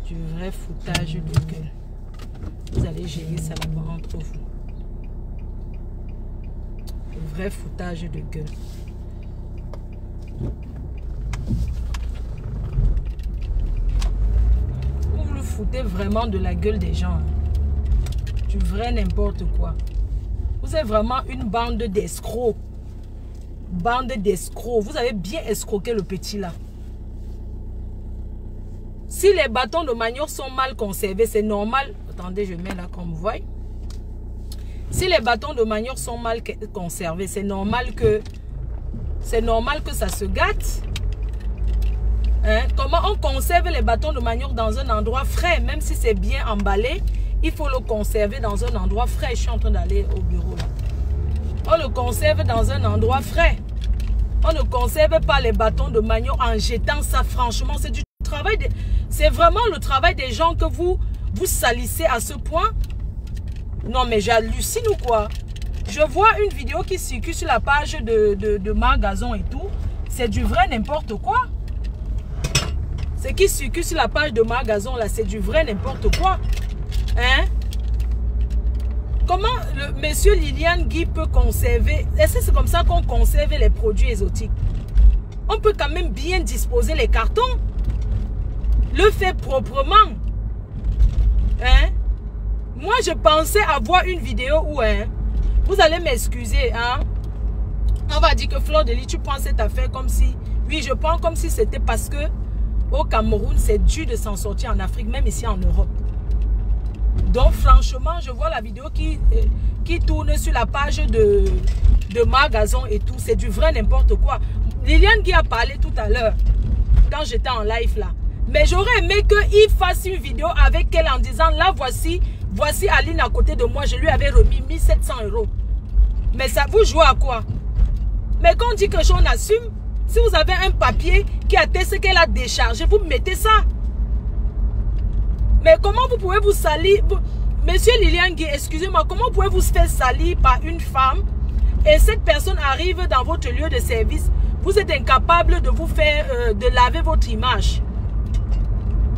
Du vrai foutage de gueule. Vous allez gérer ça là-bas entre vous. Du vrai foutage de gueule. Vous le foutez vraiment de la gueule des gens. Du vrai n'importe quoi. Vous êtes vraiment une bande d'escrocs. Bande d'escrocs. Vous avez bien escroqué le petit là. Si les bâtons de manioc sont mal conservés, c'est normal. Attendez, je mets là comme vous voyez. Si les bâtons de manioc sont mal conservés, c'est normal que ça se gâte. Hein? Comment on conserve les bâtons de manioc dans un endroit frais, même si c'est bien emballé, il faut le conserver dans un endroit frais. Je suis en train d'aller au bureau là. On le conserve dans un endroit frais. On ne conserve pas les bâtons de manioc en jetant ça. Franchement, c'est du travail. C'est vraiment le travail des gens que vous salissez à ce point. Non, mais j'hallucine ou quoi? Je vois une vidéo qui circule sur la page de Magasin et tout. C'est du vrai n'importe quoi. Ce qui circule sur la page de Magasin là, c'est du vrai n'importe quoi. Hein? Comment le monsieur Liliane Guy peut conserver? Est-ce que c'est comme ça qu'on conserve les produits exotiques? On peut quand même bien disposer les cartons. Le faire proprement. Hein? Moi, je pensais avoir une vidéo où, hein, vous allez m'excuser, hein? On va dire que Fleur de Lis, tu prends cette affaire comme si... Oui, je prends comme si c'était parce que au Cameroun, c'est dur de s'en sortir en Afrique, même ici en Europe. Donc, franchement, je vois la vidéo qui tourne sur la page de Magasin et tout. C'est du vrai n'importe quoi. Liliane qui a parlé tout à l'heure, quand j'étais en live là. Mais j'aurais aimé qu'il fasse une vidéo avec elle en disant, là, voici Aline à côté de moi. Je lui avais remis 1700 €. Mais ça vous joue à quoi? Mais quand on dit que on assume, si vous avez un papier qui atteste qu'elle a déchargé, vous mettez ça. Mais comment vous pouvez vous salir? Monsieur Liliane Guy, excusez-moi, comment pouvez-vous se faire salir par une femme et cette personne arrive dans votre lieu de service? Vous êtes incapable de vous faire, de laver votre image.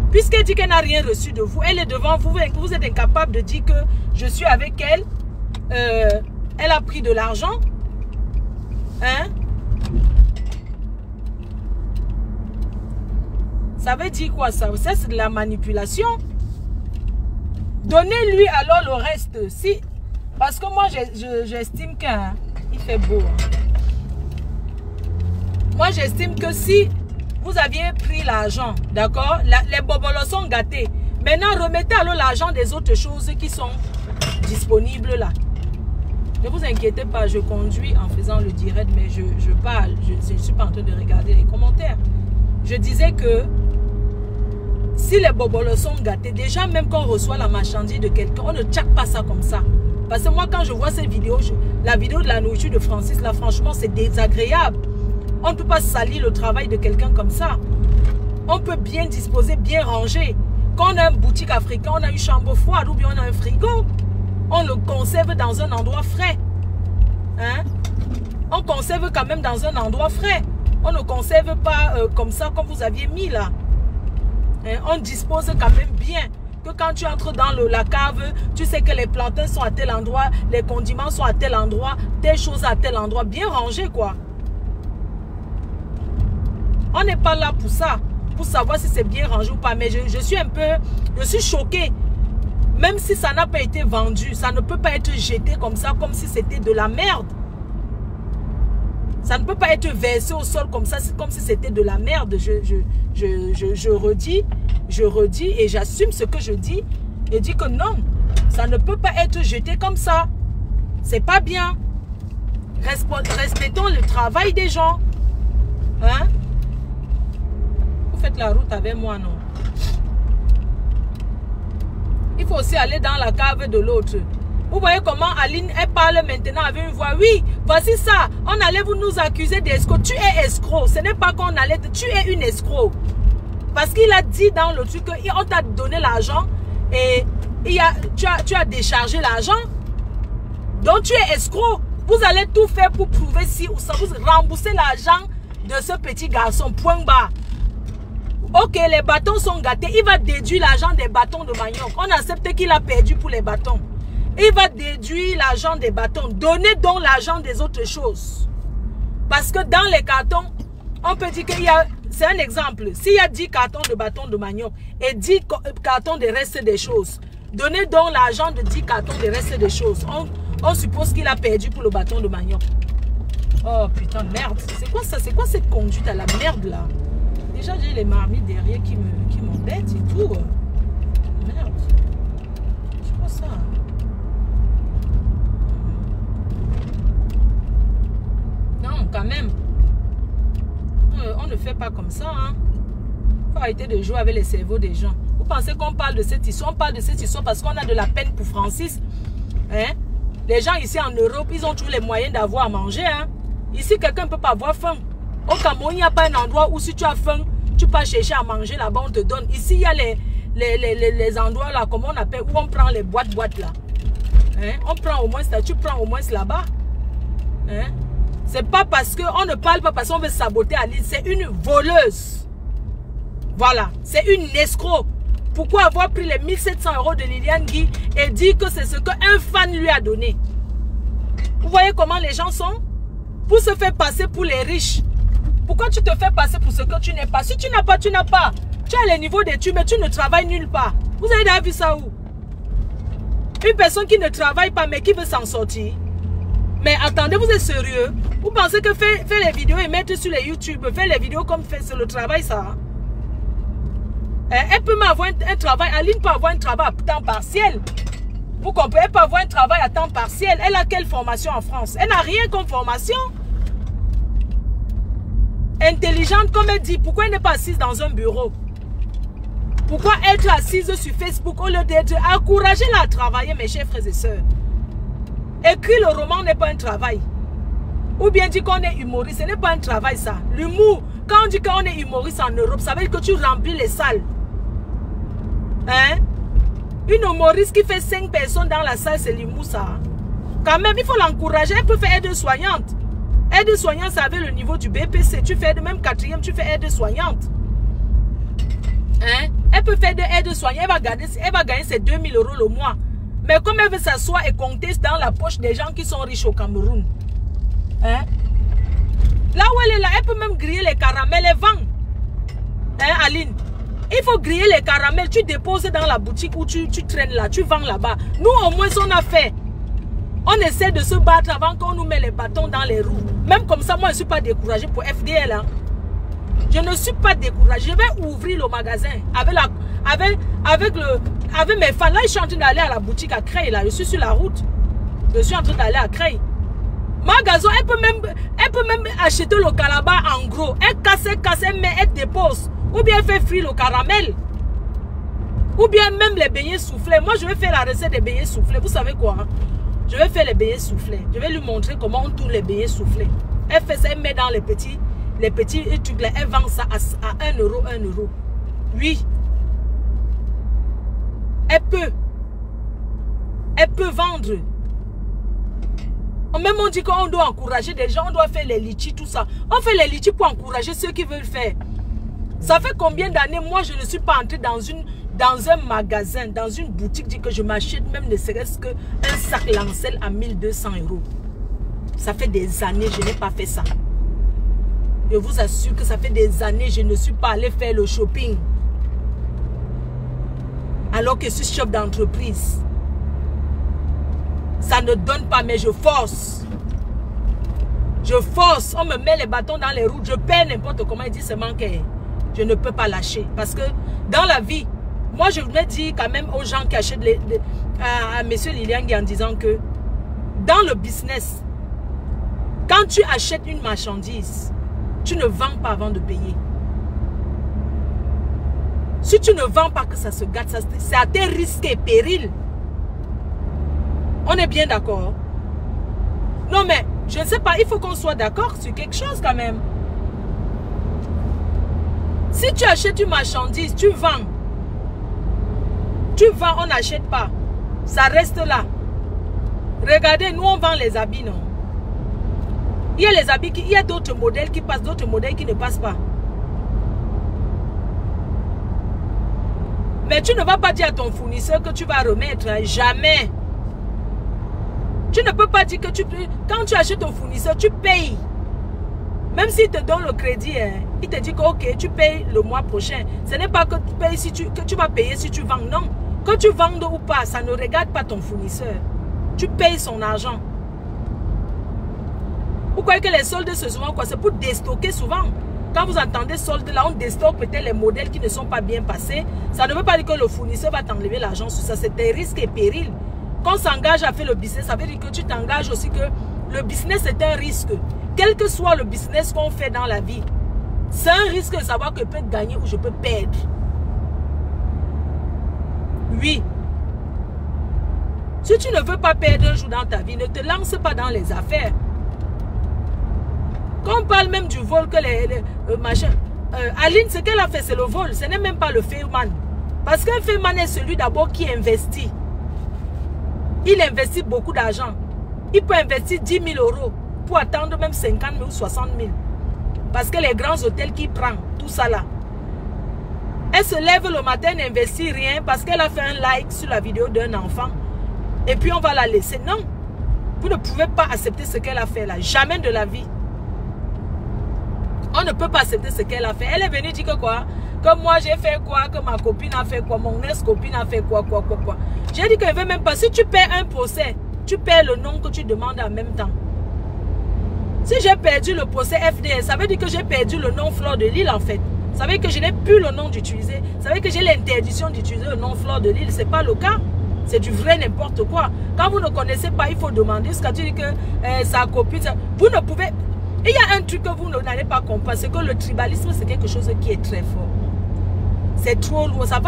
Puisqu'elle dit qu'elle n'a rien reçu de vous, elle est devant vous, vous êtes incapable de dire que je suis avec elle, elle a pris de l'argent. Hein? Ça veut dire quoi ça? Ça c'est de la manipulation. Donnez-lui alors le reste. Si, parce que moi j'estime qu'il fait beau. Moi j'estime que si vous aviez pris l'argent, d'accord, les bobolos sont gâtés. Maintenant remettez alors l'argent des autres choses qui sont disponibles là. Ne vous inquiétez pas, je conduis en faisant le direct, mais je parle. Je ne suis pas en train de regarder les commentaires. Je disais que si les bobolos sont gâtés, déjà même quand on reçoit la marchandise de quelqu'un, on ne tchaque pas ça comme ça. Parce que moi, quand je vois cette vidéo, la vidéo de la nourriture de Francis, là, franchement, c'est désagréable. On ne peut pas salir le travail de quelqu'un comme ça. On peut bien disposer, bien ranger. Quand on a une boutique africaine, on a une chambre froide ou bien on a un frigo, on le conserve dans un endroit frais. Hein? On conserve quand même dans un endroit frais. On ne conserve pas comme ça, comme vous aviez mis là. Hein? On dispose quand même bien. Que quand tu entres dans la cave, tu sais que les plantains sont à tel endroit, les condiments sont à tel endroit, telle chose à tel endroit. Bien rangé quoi. On n'est pas là pour ça, pour savoir si c'est bien rangé ou pas. Mais je suis choquée. Même si ça n'a pas été vendu, ça ne peut pas être jeté comme ça, comme si c'était de la merde. Ça ne peut pas être versé au sol comme ça, comme si c'était de la merde. Je redis et j'assume ce que je dis. Et dis que non, ça ne peut pas être jeté comme ça. C'est pas bien. Respectons le travail des gens. Hein? Vous faites la route avec moi, non? Il faut aussi aller dans la cave de l'autre. Vous voyez comment Aline, elle parle maintenant avec une voix. Oui, voici ça. On allait vous nous accuser d'escroc. Tu es escroc. Ce n'est pas qu'on allait... Tu es une escroc. Parce qu'il a dit dans le truc qu'on t'a donné l'argent et tu as déchargé l'argent. Donc tu es escroc. Vous allez tout faire pour prouver si ou ça vous rembourser l'argent de ce petit garçon. Point bas. Ok, les bâtons sont gâtés. Il va déduire l'argent des bâtons de manioc. On accepte qu'il a perdu pour les bâtons. Il va déduire l'argent des bâtons. Donnez donc l'argent des autres choses. Parce que dans les cartons, on peut dire qu'il y a... C'est un exemple. S'il y a 10 cartons de bâtons de manioc et 10 cartons de reste des choses, donnez donc l'argent de 10 cartons de reste des choses. On suppose qu'il a perdu pour le bâton de manioc. Oh putain, merde. C'est quoi ça? C'est quoi cette conduite à la merde là? Déjà, j'ai les marmites derrière qui m'embêtent et tout. Merde. C'est quoi ça? Non, quand même. On ne fait pas comme ça. Hein. Faut arrêter de jouer avec les cerveaux des gens. Vous pensez qu'on parle de cette histoire? On parle de cette histoire parce qu'on a de la peine pour Francis. Hein? Les gens ici en Europe, ils ont tous les moyens d'avoir à manger. Hein? Ici, quelqu'un ne peut pas avoir faim. Au Cameroun, il n'y a pas un endroit où si tu as faim, tu peux chercher à manger là-bas, on te donne. Ici, il y a les endroits là, comment on appelle, où on prend les boîtes là. Hein? On prend au moins ça, tu prends au moins là-bas. Hein? C'est pas parce qu'on ne parle pas parce qu'on veut saboter Aline, c'est une voleuse. Voilà, c'est une escroc. Pourquoi avoir pris les 1700 € de Liliane Guy et dire que c'est ce qu'un fan lui a donné? Vous voyez comment les gens sont? Pour se faire passer pour les riches. Pourquoi tu te fais passer pour ce que tu n'es pas? Si tu n'as pas, tu n'as pas. Tu as les niveaux d'études, mais tu ne travailles nulle part. Vous avez déjà vu ça où? Une personne qui ne travaille pas, mais qui veut s'en sortir. Mais attendez, vous êtes sérieux? Vous pensez que faire les vidéos et mettre sur les YouTube, faire les vidéos comme faire sur le travail, ça? Elle peut avoir un travail, Aline peut avoir un travail à temps partiel. Vous comprenez? Elle peut avoir un travail à temps partiel. Elle a quelle formation en France? Elle n'a rien comme formation. Intelligente, comme elle dit, pourquoi elle n'est pas assise dans un bureau? Pourquoi être assise sur Facebook au lieu d'être... Encouragez-la à travailler, mes chers frères et sœurs. Écrire le roman n'est pas un travail. Ou bien dire qu'on est humoriste, ce n'est pas un travail ça. L'humour, quand on dit qu'on est humoriste en Europe, ça veut dire que tu remplis les salles. Hein? Une humoriste qui fait 5 personnes dans la salle, c'est l'humour ça. Quand même, il faut l'encourager. Elle peut faire aide-soignante. Aide-soignante, c'est avec le niveau du BPC. Tu fais de même 4e, tu fais aide-soignante. Hein? Elle peut faire de aide-soignante. Elle va gagner ses 2000 € le mois. Mais comme elle veut s'asseoir et compter dans la poche des gens qui sont riches au Cameroun. Hein? Là où elle est là, elle peut même griller les caramels et vendre. Hein, Aline? Il faut griller les caramels. Tu déposes dans la boutique où tu traînes là. Tu vends là-bas. Nous, au moins, on a fait. On essaie de se battre avant qu'on nous met les bâtons dans les roues. Même comme ça, moi, je ne suis pas découragée pour FDL. Hein. Je ne suis pas découragée. Je vais ouvrir le magasin avec mes fans. Là, je suis en train d'aller à la boutique à Creil. Là. Je suis sur la route. Je suis en train d'aller à Creil. Magasin, elle peut même acheter le calabar en gros. Elle casse, mais elle dépose. Ou bien elle fait frire le caramel. Ou bien même les beignets soufflés. Moi, je vais faire la recette des beignets soufflés. Vous savez quoi? Hein? Je vais faire les beignets soufflés. Je vais lui montrer comment on tourne les beignets soufflés. Elle fait ça, elle met dans les petits trucs là. Elle vend ça à 1 €, 1 €. Oui. Elle peut vendre. Même on dit qu'on doit encourager des gens, on doit faire les litchis, tout ça. On fait les litchis pour encourager ceux qui veulent faire. Ça fait combien d'années, moi, je ne suis pas entrée dans un magasin, dans une boutique, dit que je m'achète même ne serait-ce qu'un sac Lancel à 1200 €. Ça fait des années, je n'ai pas fait ça. Je vous assure que ça fait des années, je ne suis pas allée faire le shopping. Alors que je suis chef d'entreprise. Ça ne donne pas, mais je force. Je force. On me met les bâtons dans les roues. Je perds n'importe comment. Il dit seulement que je ne peux pas lâcher. Parce que dans la vie, moi je voudrais dire quand même aux gens qui achètent à M. Liliane en disant que dans le business, quand tu achètes une marchandise, tu ne vends pas avant de payer. Si tu ne vends pas que ça se gâte, c'est à tes risques et périls. On est bien d'accord? Non mais, je ne sais pas, il faut qu'on soit d'accord sur quelque chose quand même. Si tu achètes une marchandise, tu vends. Tu vends, on n'achète pas. Ça reste là. Regardez, nous on vend les habits, non? Il y a les habits, il y a d'autres modèles qui passent, d'autres modèles qui ne passent pas. Mais tu ne vas pas dire à ton fournisseur que tu vas remettre. Hein, jamais. Tu ne peux pas dire que quand tu achètes ton fournisseur, tu payes. Même s'il te donne le crédit, hein, il te dit que ok, tu payes le mois prochain. Ce n'est pas que tu payes que tu vas payer si tu vends. Non. Que tu vendes ou pas, ça ne regarde pas ton fournisseur. Tu payes son argent. Vous croyez que les soldes, c'est souvent quoi? C'est pour déstocker souvent. Quand vous entendez solde, là, on déstocke peut-être les modèles qui ne sont pas bien passés. Ça ne veut pas dire que le fournisseur va t'enlever l'argent sur ça. C'est des risques et périls. Quand on s'engage à faire le business, ça veut dire que tu t'engages aussi que le business est un risque. Quel que soit le business qu'on fait dans la vie, c'est un risque de savoir que je peux gagner ou je peux perdre. Oui. Si tu ne veux pas perdre un jour dans ta vie, ne te lance pas dans les affaires. Quand on parle même du vol que les machins... Aline, ce qu'elle a fait, c'est le vol. Ce n'est même pas le Fairman. Parce qu'un Fairman est celui d'abord qui investit. Il investit beaucoup d'argent. Il peut investir 10 000 € pour attendre même 50 000 ou 60 000. Parce que les grands hôtels qu'il prend, tout ça là. Elle se lève le matin, n'investit rien parce qu'elle a fait un like sur la vidéo d'un enfant. Et puis on va la laisser. Non. Vous ne pouvez pas accepter ce qu'elle a fait là. Jamais de la vie. On ne peut pas accepter ce qu'elle a fait. Elle est venue dire que quoi? Que moi j'ai fait quoi? Que ma copine a fait quoi? Mon ex-copine a fait quoi? J'ai dit qu'elle ne veut même pas. Si tu paies un procès, tu paies le nom que tu demandes en même temps. Si j'ai perdu le procès FDS, ça veut dire que j'ai perdu le nom Fleur de Lille en fait. Ça veut dire que je n'ai plus le nom d'utiliser. Ça veut dire que j'ai l'interdiction d'utiliser le nom Fleur de Lille. Ce n'est pas le cas. C'est du vrai n'importe quoi. Quand vous ne connaissez pas, il faut demander. Ce que tu dis que sa copine... Vous ne pouvez... Il y a un truc que vous n'allez pas comprendre. C'est que le tribalisme, c'est quelque chose qui est très fort. C'est trop loin. Ça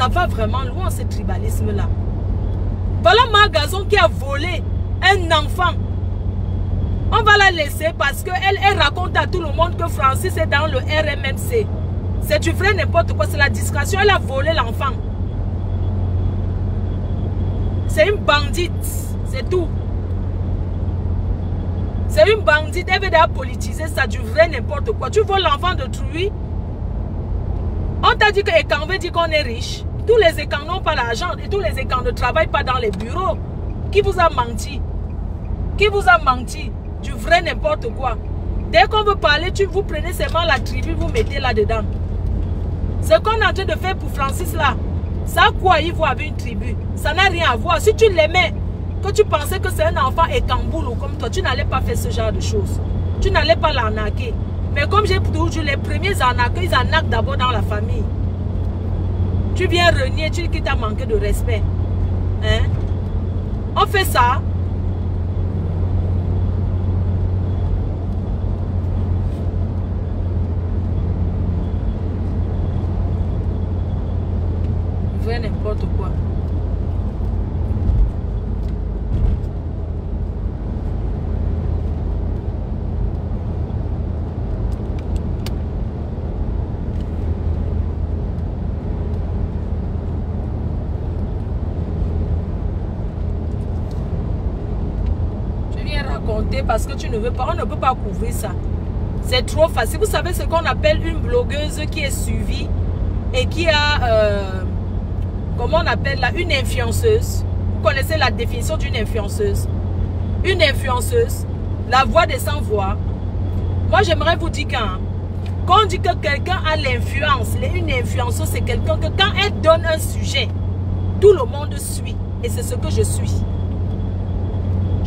va vraiment loin, ce tribalisme-là. Voilà ma Gazon qui a volé un enfant. On va la laisser parce qu'elle raconte à tout le monde que Francis est dans le RMMC. C'est du vrai n'importe quoi. C'est la discrétion. Elle a volé l'enfant. C'est une bandite. C'est tout. C'est une bandite. Elle veut déjà politiser ça, du vrai n'importe quoi. Tu voles l'enfant d'autrui. On t'a dit que Ekan veut dire qu'on est riche. Tous les Ekan n'ont pas l'argent. Et tous les Ekan ne travaillent pas dans les bureaux. Qui vous a menti? Qui vous a menti? Du vrai n'importe quoi. Dès qu'on veut parler, vous prenez seulement la tribu, vous mettez là-dedans. Ce qu'on est en train de faire pour Francis là, ça a quoi il voit avec une tribu? Ça n'a rien à voir. Si tu l'aimais, que tu pensais que c'est un enfant écamboule ou comme toi, tu n'allais pas faire ce genre de choses. Tu n'allais pas l'arnaquer. Mais comme j'ai toujours les premiers arnaqueurs, ils arnaquent d'abord dans la famille. Tu viens renier, tu dis qu'il t'a manqué de respect. Hein? On fait ça. Vrai n'importe quoi. Parce que tu ne veux pas, on ne peut pas couvrir ça. C'est trop facile. Vous savez ce qu'on appelle une blogueuse qui est suivie et qui a, comment on appelle là, une influenceuse. Vous connaissez la définition d'une influenceuse? Une influenceuse, la voix des sans voix. Moi, j'aimerais vous dire quand on dit que quelqu'un a l'influence, une influenceuse, c'est quelqu'un que quand elle donne un sujet, tout le monde suit. Et c'est ce que je suis.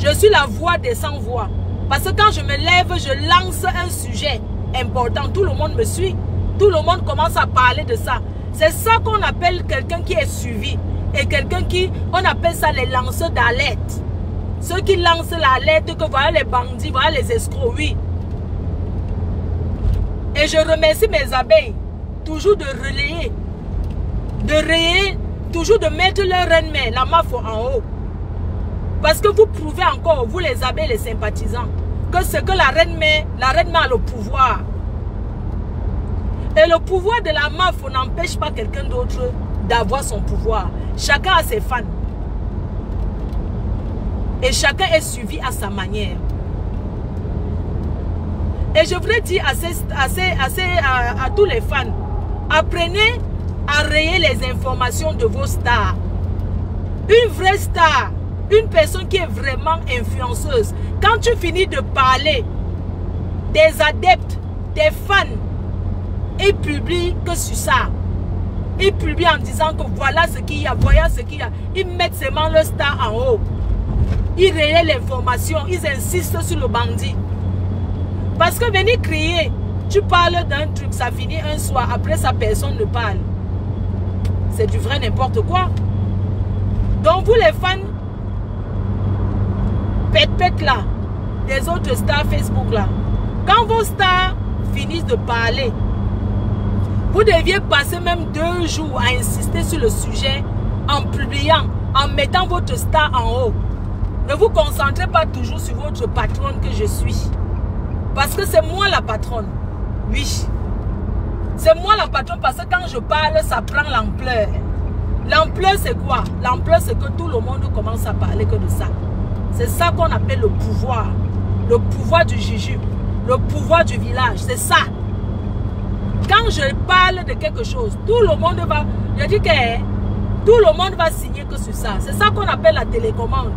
Je suis la voix des sans voix. Parce que quand je me lève, je lance un sujet important. Tout le monde me suit. Tout le monde commence à parler de ça. C'est ça qu'on appelle quelqu'un qui est suivi. Et quelqu'un qui, on appelle ça les lanceurs d'alerte. Ceux qui lancent l'alerte que voilà les bandits, voilà les escrocs, oui. Et je remercie mes abeilles. Toujours de relayer. De rayer, toujours de mettre leur reine-mère, la mafia en haut. Parce que vous prouvez encore, vous les abeilles, les sympathisants, que c'est que la reine-mère a le pouvoir. Et le pouvoir de la mafia n'empêche pas quelqu'un d'autre d'avoir son pouvoir. Chacun a ses fans. Et chacun est suivi à sa manière. Et je voudrais dire à tous les fans, apprenez à rayer les informations de vos stars. Une vraie star, une personne qui est vraiment influenceuse. Quand tu finis de parler, des adeptes, des fans, ils publient que sur ça. Ils publient en disant que voilà ce qu'il y a, voilà ce qu'il y a. Ils mettent seulement le star en haut. Ils rayent l'information, ils insistent sur le bandit. Parce que venir crier, tu parles d'un truc, ça finit un soir, après ça personne ne parle. C'est du vrai n'importe quoi. Donc vous les fans, pète là, des autres stars Facebook là, quand vos stars finissent de parler, vous deviez passer même 2 jours à insister sur le sujet en publiant, en mettant votre star en haut. Ne vous concentrez pas toujours sur votre patronne que je suis. Parce que c'est moi la patronne. Oui. C'est moi la patronne parce que quand je parle, ça prend l'ampleur. L'ampleur c'est quoi? L'ampleur c'est que tout le monde commence à parler que de ça. C'est ça qu'on appelle le pouvoir. Le pouvoir du jujube. Le pouvoir du village. C'est ça. Quand je parle de quelque chose, tout le monde va... Je dis que tout le monde va signer que sur ça. C'est ça qu'on appelle la télécommande.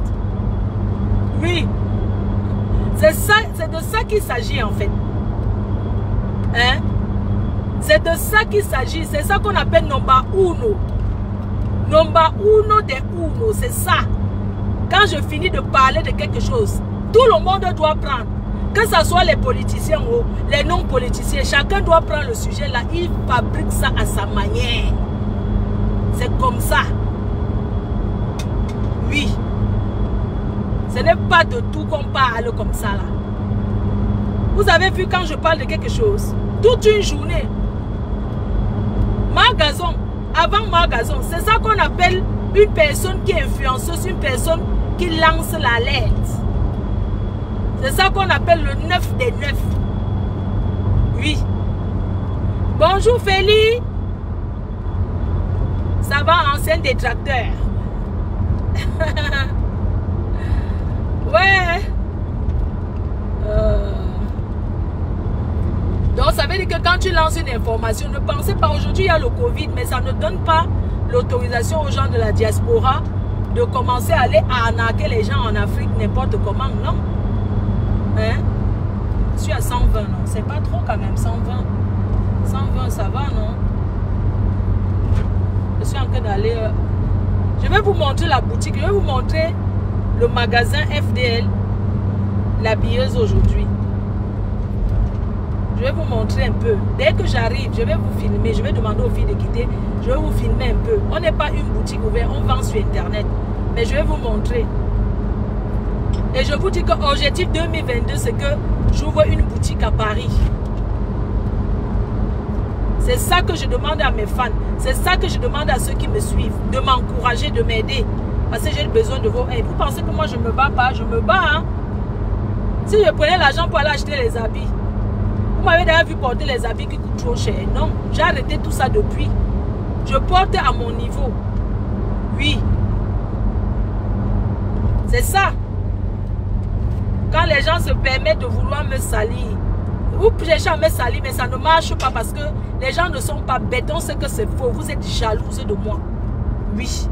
Oui. C'est de ça qu'il s'agit en fait. Hein? C'est de ça qu'il s'agit. C'est ça qu'on appelle number uno. Number uno de uno. C'est ça. Quand je finis de parler de quelque chose, tout le monde doit prendre. Que ce soit les politiciens ou les non-politiciens, chacun doit prendre le sujet là. Il fabrique ça à sa manière. C'est comme ça. Oui. Ce n'est pas de tout qu'on parle comme ça là. Vous avez vu quand je parle de quelque chose, toute une journée, Marc-Gazon, avant Marc-Gazon, c'est ça qu'on appelle une personne qui est influenceuse, une personne qui lance l'alerte. C'est ça qu'on appelle le 9 des 9. Oui. Bonjour Félix. Ça va, ancien détracteur. Ouais. Donc ça veut dire que quand tu lances une information, ne pensez pas, aujourd'hui il y a le Covid, mais ça ne donne pas l'autorisation aux gens de la diaspora de commencer à aller arnaquer les gens en Afrique n'importe comment, non. Hein? Je suis à 120, non? C'est pas trop quand même, 120. 120, ça va, non? Je suis en train d'aller... Je vais vous montrer la boutique, je vais vous montrer le magasin FDL, l'habilleuse aujourd'hui. Je vais vous montrer un peu. Dès que j'arrive, je vais vous filmer, je vais demander aux filles de quitter, je vais vous filmer un peu. On n'est pas une boutique ouverte, on vend sur Internet. Mais je vais vous montrer. Et je vous dis que l'objectif 2022, c'est que j'ouvre une boutique à Paris. C'est ça que je demande à mes fans. C'est ça que je demande à ceux qui me suivent. De m'encourager, de m'aider. Parce que j'ai besoin de vos aides. Vous pensez que moi je ne me bats pas? Je me bats. Hein? Si je prenais l'argent pour aller acheter les habits. Vous m'avez déjà vu porter les habits qui coûtent trop cher. Non, j'ai arrêté tout ça depuis. Je porte à mon niveau. Oui. C'est ça. Quand les gens se permettent de vouloir me salir, vous cherchez à me salir, mais ça ne marche pas parce que les gens ne sont pas bêtes. On sait que c'est faux. Vous êtes jalouse de moi. Oui.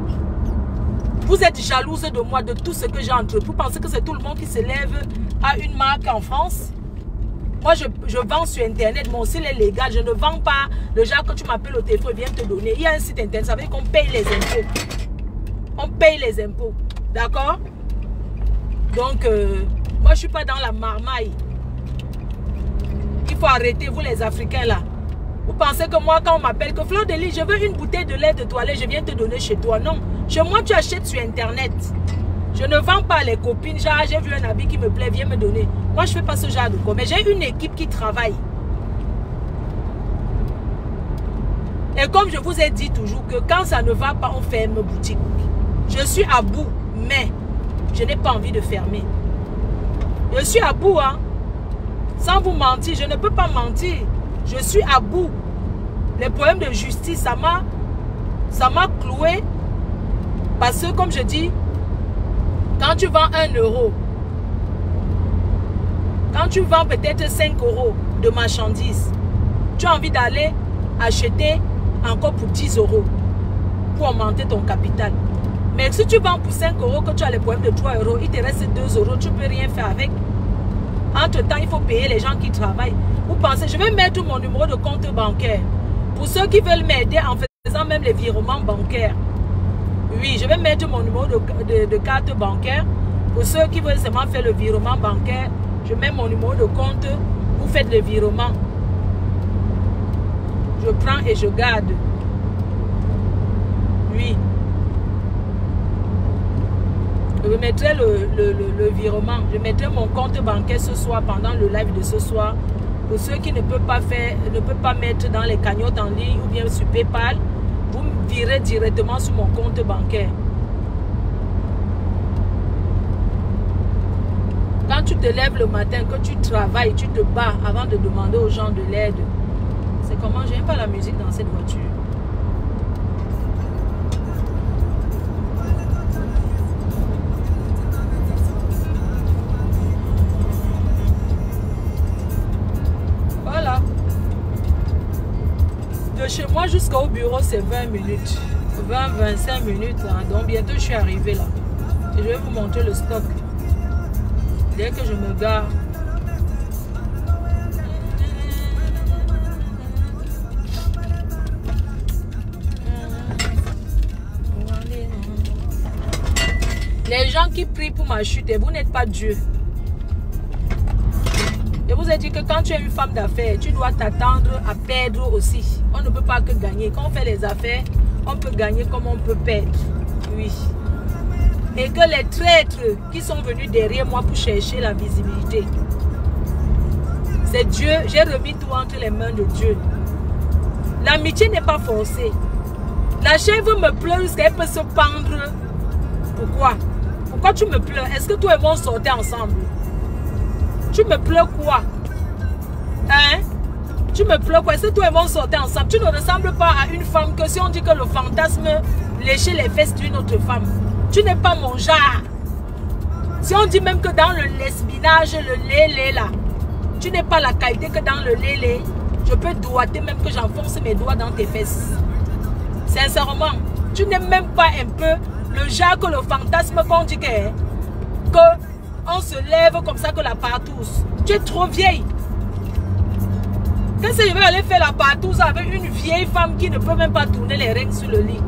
Vous êtes jalouse de moi, de tout ce que j'ai entrepris. Vous pensez que c'est tout le monde qui se lève à une marque en France? Moi, je vends sur Internet. Mon site est légal. Je ne vends pas le genre que tu m'appelles au téléphone et viens te donner. Il y a un site Internet. Ça veut dire qu'on paye les impôts. On paye les impôts. D'accord? Donc, moi, je ne suis pas dans la marmaille. Il faut arrêter, vous les Africains là. Vous pensez que moi, quand on m'appelle que Fleur de Lys, je veux une bouteille de lait de toilette, je viens te donner chez toi. Non. Chez moi, tu achètes sur Internet. Je ne vends pas les copines. Genre, j'ai vu un habit qui me plaît, viens me donner. Moi, je ne fais pas ce genre de quoi. Mais j'ai une équipe qui travaille. Et comme je vous ai dit toujours que quand ça ne va pas, on ferme boutique. Je suis à bout, mais je n'ai pas envie de fermer. Je suis à bout, hein. Sans vous mentir, je ne peux pas mentir. Je suis à bout. Les problèmes de justice, ça m'a cloué. Parce que, comme je dis, quand tu vends 1 euro, quand tu vends peut-être 5 euros de marchandises, tu as envie d'aller acheter encore pour 10 euros pour augmenter ton capital. Mais si tu vends pour 5 euros, que tu as les problèmes de 3 euros, il te reste 2 euros, tu ne peux rien faire avec. Entre-temps, il faut payer les gens qui travaillent. Vous pensez, je vais mettre mon numéro de compte bancaire. Pour ceux qui veulent m'aider en faisant même les virements bancaires. Oui, je vais mettre mon numéro de carte bancaire. Pour ceux qui veulent seulement faire le virement bancaire, je mets mon numéro de compte. Vous faites le virement. Je prends et je garde. Oui. Je mettrai le virement. Je mettrai mon compte bancaire ce soir pendant le live de ce soir. Pour ceux qui ne peuvent pas faire, ne peuvent pas mettre dans les cagnottes en ligne ou bien sur PayPal, vous me virez directement sur mon compte bancaire. Quand tu te lèves le matin, que tu travailles, tu te bats avant de demander aux gens de l'aide. C'est comment? J'aime pas la musique dans cette voiture. Voilà. De chez moi jusqu'au bureau, c'est 20 minutes. 20-25 minutes. Hein. Donc bientôt, je suis arrivée là. Et je vais vous montrer le stock. Dès que je me gare. Les gens qui prient pour ma chute, vous n'êtes pas Dieu. Je vous ai dit que quand tu es une femme d'affaires, tu dois t'attendre à perdre aussi. On ne peut pas que gagner. Quand on fait les affaires, on peut gagner comme on peut perdre. Oui. Et que les traîtres qui sont venus derrière moi pour chercher la visibilité, c'est Dieu. J'ai remis tout entre les mains de Dieu. L'amitié n'est pas forcée. La chèvre me pleure jusqu'elle peut se pendre. Pourquoi? Pourquoi tu me pleures? Est-ce que toi et moi on sortait ensemble? Tu me pleures quoi? Hein? Tu me pleures quoi? Est-ce que toi et moi on sortait ensemble? Tu ne ressembles pas à une femme que si on dit que le fantasme lécher les fesses d'une autre femme. Tu n'es pas mon genre. Si on dit même que dans le lesbinage, le lélé là, tu n'es pas la qualité que dans le lélé, je peux doigter même que j'enfonce mes doigts dans tes fesses. Sincèrement, tu n'es même pas un peu le genre que le fantasme qu'on dit que on se lève comme ça que la partouze. Tu es trop vieille. Qu'est-ce que je vais aller faire la partouze avec une vieille femme qui ne peut même pas tourner les règles sur le lit?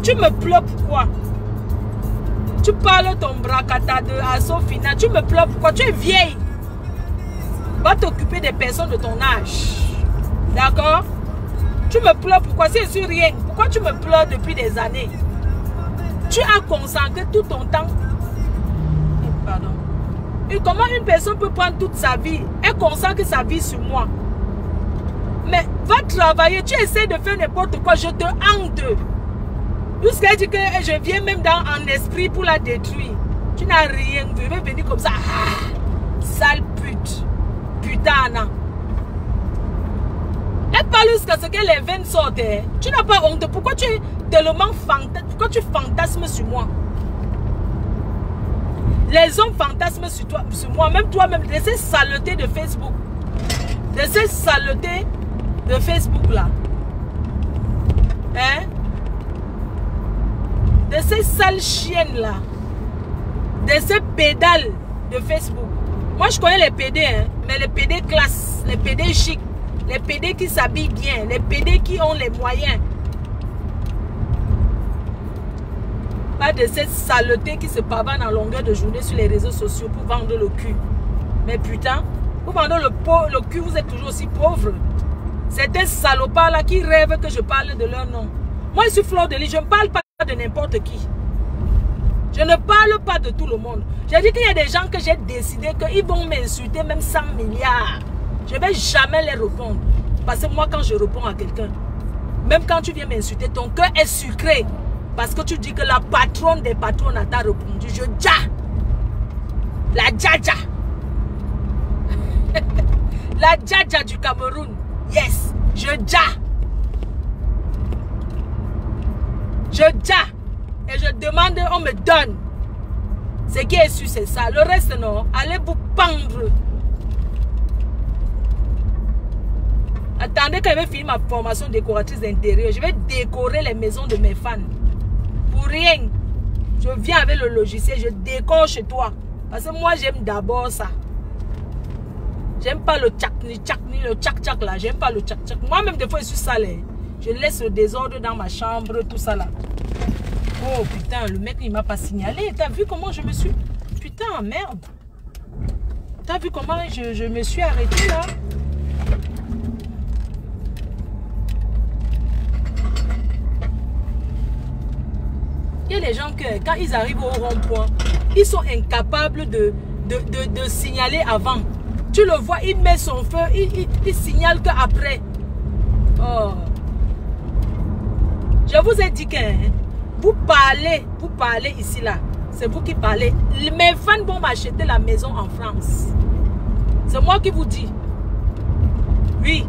Tu me pleures pourquoi? Tu parles ton bracata de Asofina. Tu me pleures pourquoi? Tu es vieille. Va t'occuper des personnes de ton âge. D'accord? Tu me pleures pourquoi? C'est sur rien. Pourquoi tu me pleures depuis des années? Tu as concentré tout ton temps. Pardon. Et comment une personne peut prendre toute sa vie? Elle consacre sa vie sur moi. Mais va travailler. Tu essaies de faire n'importe quoi. Je te hante. Jusqu'à dire que je viens même en esprit pour la détruire. Tu n'as rien vu. Je vais venir comme ça. Ah, sale pute. Putain. Elle parle jusqu'à ce que les veines sortent. Tu n'as pas honte. Pourquoi tu es tellement fantasme? Pourquoi tu fantasmes sur moi? Les hommes fantasment sur toi, sur moi. Même toi-même. De ces saletés de Facebook. De ces saletés de Facebook là. Hein? De ces sales chiennes là, de ces pédales de Facebook. Moi je connais les PD, hein, mais les PD classe, les PD chic, les PD qui s'habillent bien, les PD qui ont les moyens. Pas de cette saleté qui se pavanent en longueur de journée sur les réseaux sociaux pour vendre le cul. Mais putain, pour vendre le cul, vous êtes toujours aussi pauvre. C'est des salopards là qui rêvent que je parle de leur nom. Moi je suis Fleur de Lys, je ne parle pas de n'importe qui. Je ne parle pas de tout le monde. J'ai dit qu'il y a des gens que j'ai décidé qu'ils vont m'insulter même 100 milliards. Je ne vais jamais les répondre. Parce que moi quand je réponds à quelqu'un, même quand tu viens m'insulter, ton cœur est sucré. Parce que tu dis que la patronne des patronnes t'a répondu. Je dja. La dja. La dja du Cameroun. Yes. Je dja. Je dja. Et je demande, on me donne. Ce qui est sûr, c'est ça. Le reste, non. Allez vous pendre. Attendez quand je vais finir ma formation décoratrice d'intérieur. Je vais décorer les maisons de mes fans. Pour rien. Je viens avec le logiciel, je décore chez toi. Parce que moi, j'aime d'abord ça. J'aime pas le tchak-tchak là. J'aime pas le tchak-tchak. Moi-même, des fois, je suis salé. Je laisse le désordre dans ma chambre, tout ça là. Oh putain, le mec, il m'a pas signalé. T'as vu comment je me suis... Putain, merde. T'as vu comment je me suis arrêtée là? Il y a les gens que quand ils arrivent au rond-point, ils sont incapables de signaler avant. Tu le vois, il met son feu, il signale qu'après. Oh. Je vous ai dit que vous parlez ici là. C'est vous qui parlez. Mes fans vont m'acheter la maison en France. C'est moi qui vous dis. Oui.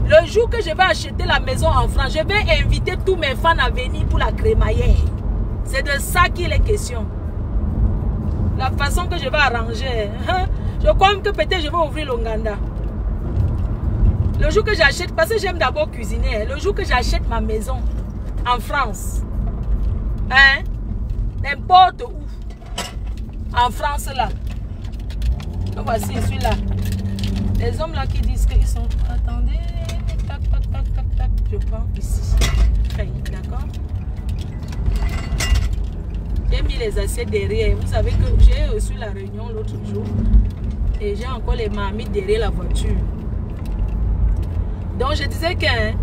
Le jour que je vais acheter la maison en France, je vais inviter tous mes fans à venir pour la crémaillère. C'est de ça qu'il est question. La façon que je vais arranger. Je crois que peut-être je vais ouvrir l'Ouganda. Le jour que j'achète, parce que j'aime d'abord cuisiner, le jour que j'achète ma maison en France, hein, n'importe où, en France là, voici, je suis là. Les hommes là qui disent qu'ils sont... Attendez, tac, tac, tac, tac, tac, je prends ici. D'accord? J'ai mis les assiettes derrière. Vous savez que j'ai reçu la réunion l'autre jour et j'ai encore les marmites derrière la voiture. Donc je disais que hein,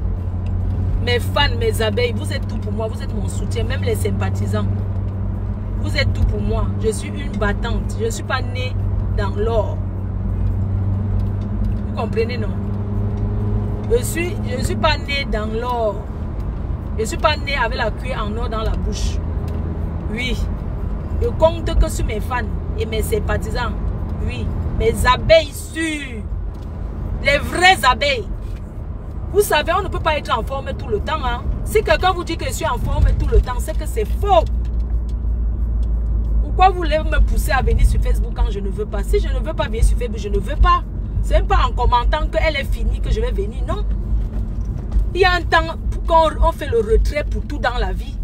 mes fans, mes abeilles, vous êtes tout pour moi, vous êtes mon soutien, même les sympathisants. Vous êtes tout pour moi. Je suis une battante. Je ne suis pas née dans l'or. Vous comprenez, non? Je ne suis pas née dans l'or. Je ne suis pas née avec la cuillère en or dans la bouche. Oui. Je compte que sur mes fans et mes sympathisants. Oui. Mes abeilles sûres. Les vraies abeilles. Vous savez, on ne peut pas être en forme tout le temps. Hein? Si quelqu'un vous dit que je suis en forme tout le temps, c'est que c'est faux. Pourquoi vous voulez me pousser à venir sur Facebook quand je ne veux pas? Si je ne veux pas venir sur Facebook, je ne veux pas. Ce n'est pas en commentant qu'elle est finie que je vais venir. Non. Il y a un temps quand on fait le retrait pour tout dans la vie.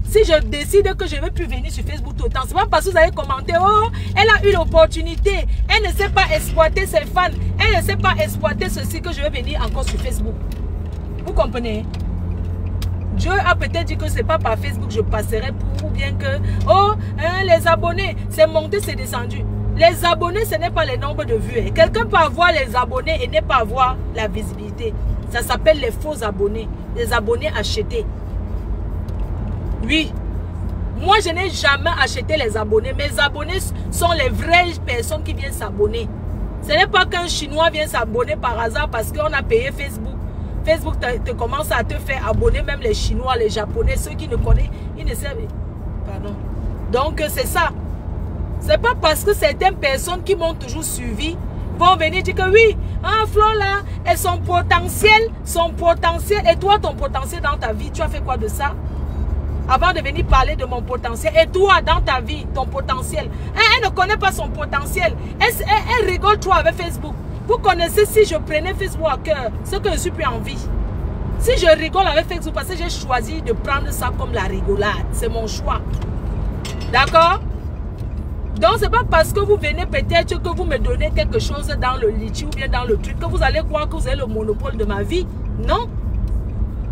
Si je décide que je ne veux plus venir sur Facebook tout le temps, ce n'est pas parce que vous avez commenté, oh, elle a eu l'opportunité, elle ne sait pas exploiter ses fans, elle ne sait pas exploiter ceci que je vais venir encore sur Facebook. Vous comprenez? Dieu a peut-être dit que ce n'est pas par Facebook que je passerai pour, ou bien que, oh, hein, les abonnés, c'est monté, c'est descendu. Les abonnés, ce n'est pas le nombre de vues. Hein. Quelqu'un peut avoir les abonnés et ne pas avoir la visibilité. Ça s'appelle les faux abonnés, les abonnés achetés. Oui, moi je n'ai jamais acheté les abonnés. Mes abonnés sont les vraies personnes qui viennent s'abonner. Ce n'est pas qu'un Chinois vient s'abonner par hasard parce qu'on a payé Facebook. Facebook te commence à te faire abonner, même les Chinois, les Japonais, ceux qui ne connaissent, ils ne savent. Pardon. Donc c'est ça. C'est pas parce que certaines personnes qui m'ont toujours suivi vont venir dire que oui, hein, Flo là, et son potentiel, et toi ton potentiel dans ta vie, tu as fait quoi de ça? Avant de venir parler de mon potentiel. Et toi, dans ta vie, ton potentiel. Elle ne connaît pas son potentiel. Elle rigole trop avec Facebook. Vous connaissez, si je prenais Facebook à cœur, ce que je suis plus en vie. Si je rigole avec Facebook, parce que j'ai choisi de prendre ça comme la rigolade. C'est mon choix. D'accord? Donc, c'est pas parce que vous venez peut-être que vous me donnez quelque chose dans le litchi ou bien dans le truc que vous allez croire que vous avez le monopole de ma vie. Non.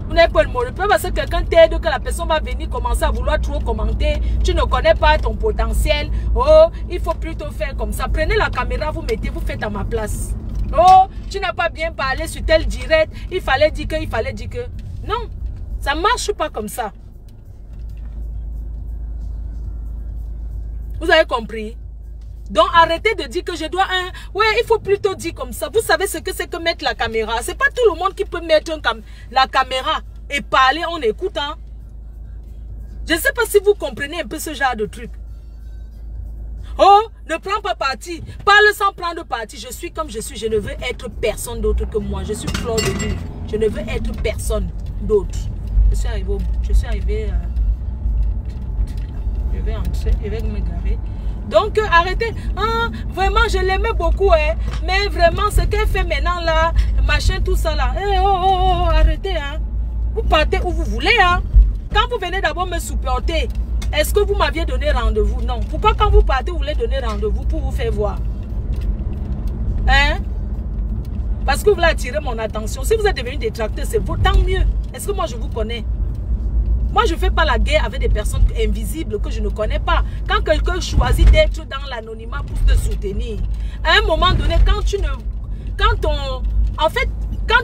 Vous n'avez pas le monopole parce que quelqu'un t'aide, que la personne va venir commencer à vouloir trop commenter. Tu ne connais pas ton potentiel. Oh, il faut plutôt faire comme ça. Prenez la caméra, vous mettez, vous faites à ma place. Oh, tu n'as pas bien parlé sur tel direct. Il fallait dire que, Non, ça ne marche pas comme ça. Vous avez compris? Donc arrêtez de dire que je dois ouais, il faut plutôt dire comme ça. Vous savez ce que c'est que mettre la caméra? C'est pas tout le monde qui peut mettre la caméra et parler en écoutant. Je ne sais pas si vous comprenez un peu ce genre de truc. Oh, ne prends pas parti. Parle sans prendre parti. Je suis comme je suis. Je ne veux être personne d'autre que moi. Je suis Flore de Lune. Je ne veux être personne d'autre. Je suis arrivé. Je vais entrer. Je vais me garer. Donc, arrêtez. Hein, vraiment, je l'aimais beaucoup. Hein, mais vraiment, ce qu'elle fait maintenant là, machin, tout ça là. Arrêtez. Hein. Vous partez où vous voulez. Hein. Quand vous venez d'abord me supporter, est-ce que vous m'aviez donné rendez-vous? Non. Pourquoi quand vous partez, vous voulez donner rendez-vous pour vous faire voir? Hein? Parce que vous voulez attirer mon attention. Si vous êtes devenu détracteur, c'est vous, tant mieux. Est-ce que moi je vous connais? Moi je ne fais pas la guerre avec des personnes invisibles que je ne connais pas. Quand quelqu'un choisit d'être dans l'anonymat pour te soutenir, à un moment donné, quand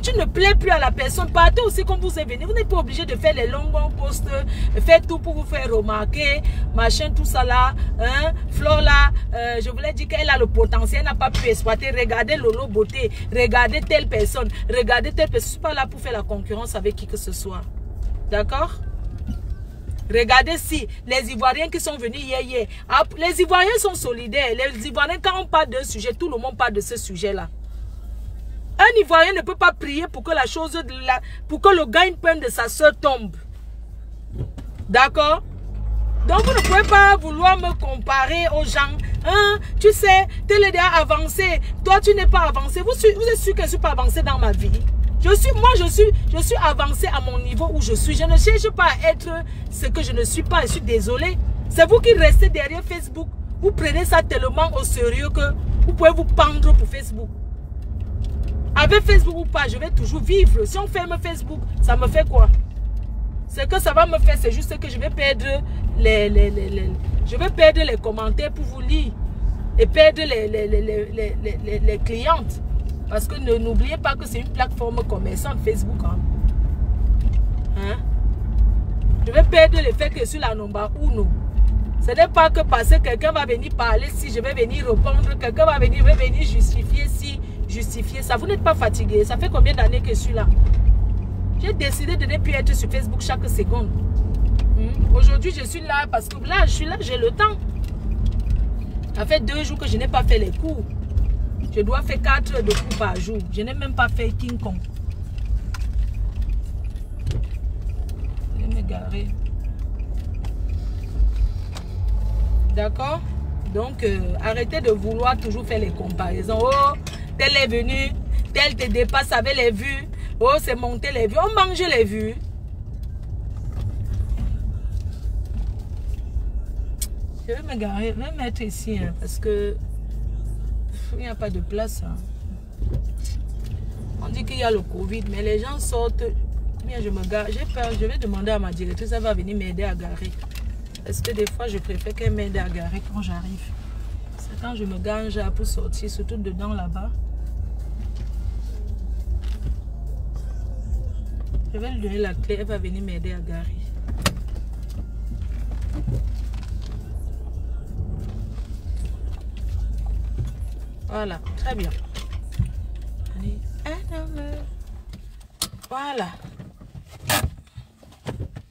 tu ne plais plus à la personne, partez aussi comme vous êtes venu. Vous n'êtes pas obligé de faire les longs posts, faire tout pour vous faire remarquer, machin, tout ça là. Hein? Flore là, je voulais dire qu'elle a le potentiel, elle n'a pas pu exploiter. Regardez Lolo Beauté, regardez telle personne, regardez telle personne. Je ne suis pas là pour faire la concurrence avec qui que ce soit. D'accord? Regardez si les Ivoiriens qui sont venus hier. Les Ivoiriens sont solidaires. Les Ivoiriens, quand on parle d'un sujet, tout le monde parle de ce sujet-là. Un Ivoirien ne peut pas prier pour que pour que le gagne-pain de sa soeur tombe. D'accord? Donc vous ne pouvez pas vouloir me comparer aux gens. Hein? Tu sais, tel est déjà avancé. Toi, tu n'es pas avancé. Vous êtes sûr que je ne suis pas avancé dans ma vie? Je suis avancé à mon niveau où je suis. Je ne cherche pas à être ce que je ne suis pas. Je suis désolé. C'est vous qui restez derrière Facebook. Vous prenez ça tellement au sérieux que vous pouvez vous pendre pour Facebook. Avec Facebook ou pas, je vais toujours vivre. Si on ferme Facebook, ça me fait quoi? Ce que ça va me faire, c'est juste que je vais perdre les commentaires pour vous lire. Et perdre les clientes. Parce que n'oubliez pas que c'est une plateforme commerçante, Facebook. Hein? Je vais perdre le fait que je suis la number uno. Ce n'est pas que parce que quelqu'un va venir parler, si je vais venir répondre, quelqu'un va venir justifier, si justifier ça. Vous n'êtes pas fatigué. Ça fait combien d'années que je suis là? J'ai décidé de ne plus être sur Facebook chaque seconde. Aujourd'hui, je suis là parce que là, je suis là, j'ai le temps. Ça fait 2 jours que je n'ai pas fait les cours. Je dois faire 4 heures de cours par jour. Je n'ai même pas fait King Kong. Je vais me garer. D'accord? Donc, arrêtez de vouloir toujours faire les comparaisons. Oh, tel est venu, tel te dépasse avec les vues. Oh, c'est monté les vues. On mange les vues. Je vais me garer, je vais me mettre ici, hein, parce que il n'y a pas de place. Hein. On dit qu'il y a le Covid, mais les gens sortent. Bien, je me gare. J'ai peur. Je vais demander à ma directrice, elle va venir m'aider à garer. Parce que des fois, je préfère qu'elle m'aide à garer quand j'arrive. C'est quand je me gange pour sortir, surtout dedans là-bas. Je vais lui donner la clé, elle va venir m'aider à garer. Voilà, très bien. Allez, voilà.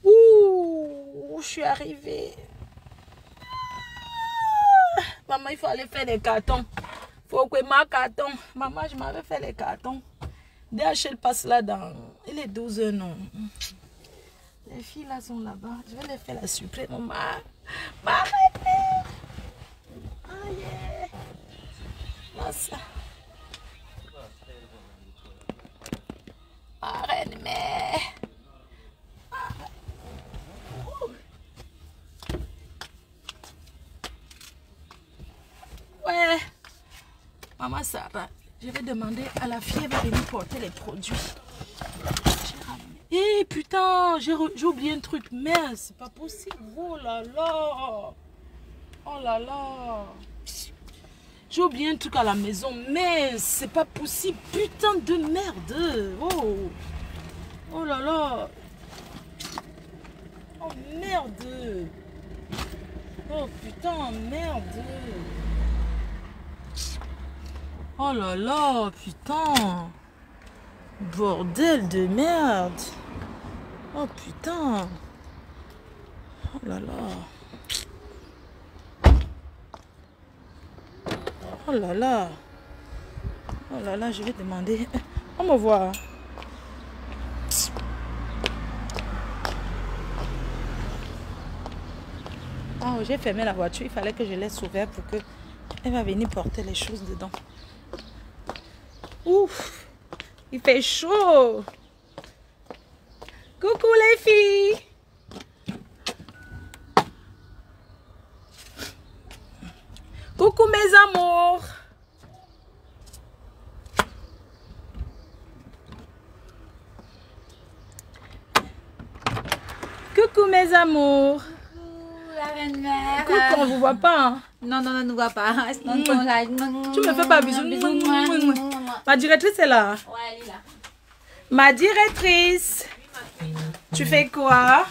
Ouh, je suis arrivée. Maman, il faut aller faire les cartons. Il faut que ma carton. Maman, je m'avais fait les cartons. DHL passe là dans... Il est 12 h, non. Les filles là sont là-bas. Je vais les faire la surprise. Maman. Maman. Oh yeah. Nossa. Arrête, mais... Ouais. Maman Sarah, je vais demander à la fille, elle va venir porter les produits. Eh putain, j'ai oublié un truc. Merde, c'est pas possible. Oh là là. Oh là là. J'ai oublié un truc à la maison, mais c'est pas possible. Putain de merde. Oh. Oh là là. Oh merde. Oh putain, merde. Oh là là, putain. Bordel de merde. Oh putain. Oh là là. Oh là là. Oh là là, je vais demander. On me voit. Oh Oh, j'ai fermé la voiture. Il fallait que je laisse ouvert pour que elle va venir porter les choses dedans. Ouf, il fait chaud. Coucou les filles. Coucou mes amours. Coucou mes amours. Coucou la reine-mère. Coucou, on vous voit pas. Hein? Non, non, non, ne voit pas. Tu me fais pas bisous. Ma directrice est là. Ouais, elle est là. Ma directrice. Tu fais quoi?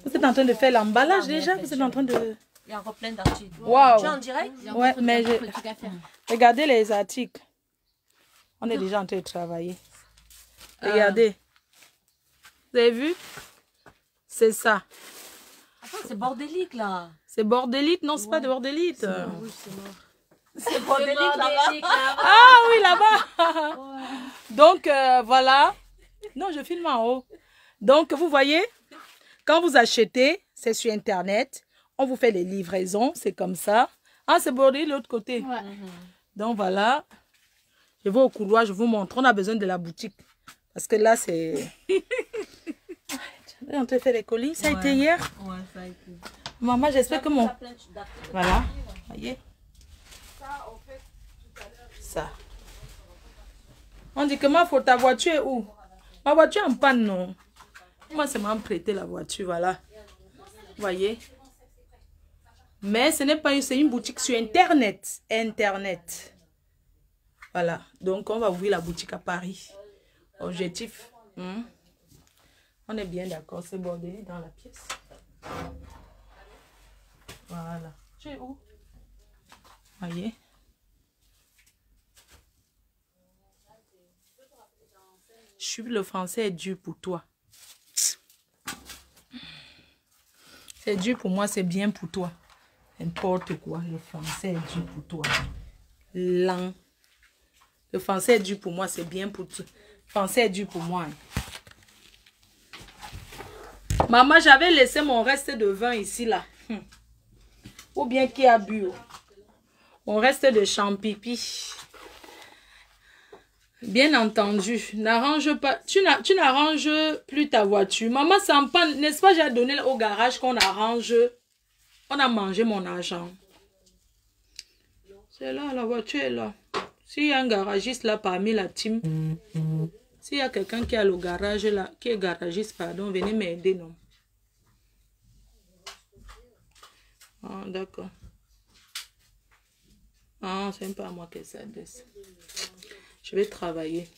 Vous êtes en train de faire l'emballage déjà? Vous êtes en train de... Il y a encore plein d'articles. Waouh. Tu es en direct? Ouais, mais regardez les articles. On est déjà en train de travailler. Regardez. Vous avez vu? C'est ça. Attends, c'est bordélique là. C'est bordélite? Non, c'est pas de bordélite. Oui, c'est mort. C'est bordélique là-bas. Ah oui, là-bas. Ouais. Donc, voilà. Non, je filme en haut. Donc, vous voyez, quand vous achetez, c'est sur Internet. On vous fait les livraisons, c'est comme ça. Ah, c'est bordé de l'autre côté. Ouais. Donc, voilà. Je vais au couloir, je vous montre. On a besoin de la boutique. Parce que là, c'est... On te fait les colis. Ça a été hier? Ouais, ça a été. Maman, j'espère que mon... Voilà. Voyez. Ça. On dit que ma faute, ta voiture est où? Ma voiture est en panne, non? Moi, c'est m'a prêté la voiture, voilà. Voyez. Mais ce n'est pas une, c'est une boutique sur Internet. Internet. Voilà. Donc, on va ouvrir la boutique à Paris. Objectif. On est bien d'accord. C'est bordé dans la pièce. Voilà. Tu es où? Voyez. Je suis le français est dur pour toi. C'est dur pour moi, c'est bien pour toi. N'importe quoi, le français est dur pour toi. Lent. Le français est dur pour moi, c'est bien pour toi. Le français est dur pour moi. Maman, j'avais laissé mon reste de vin ici, là. Ou bien qui a bu. Mon reste de champipi. Bien entendu, n'arrange pas. Tu n'arranges plus ta voiture. Maman, ça en panne. N'est-ce pas, j'ai donné au garage qu'on arrange. On a mangé mon argent. C'est là, la voiture est là. S'il y a un garagiste là parmi la team, s'il y a quelqu'un qui a le garage là, qui est garagiste, pardon, venez m'aider, non? Ah, d'accord. Ah, c'est pas à moi que ça baisse. Je vais travailler.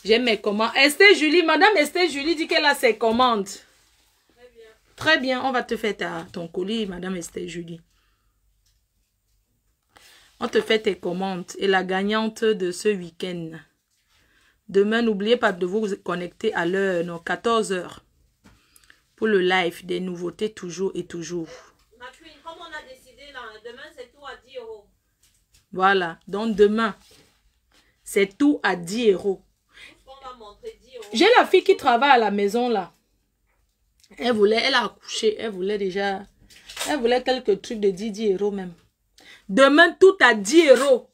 J'ai mes commandes. Esther Julie, Madame Esther Julie dit qu'elle a ses commandes. Très bien. Très bien, on va te faire ton colis, Madame Esther Julie. On te fait tes commandes et la gagnante de ce week-end. Demain, n'oubliez pas de vous connecter à l'heure, non, 14 h. Pour le live, des nouveautés toujours et toujours. Ma fille, comme on a décidé là, demain c'est tout à 10 €. Voilà, donc demain, c'est tout à 10 €. J'ai la fille qui travaille à la maison là. Elle a accouché, elle voulait quelques trucs de 10 € même. Demain, tout à 10 €.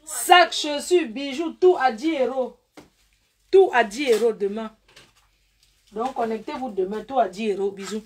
Sacs, chaussures, bijoux, tout à 10 €. Tout à 10 € demain. Donc, connectez-vous demain, tout à 10 €. Bisous.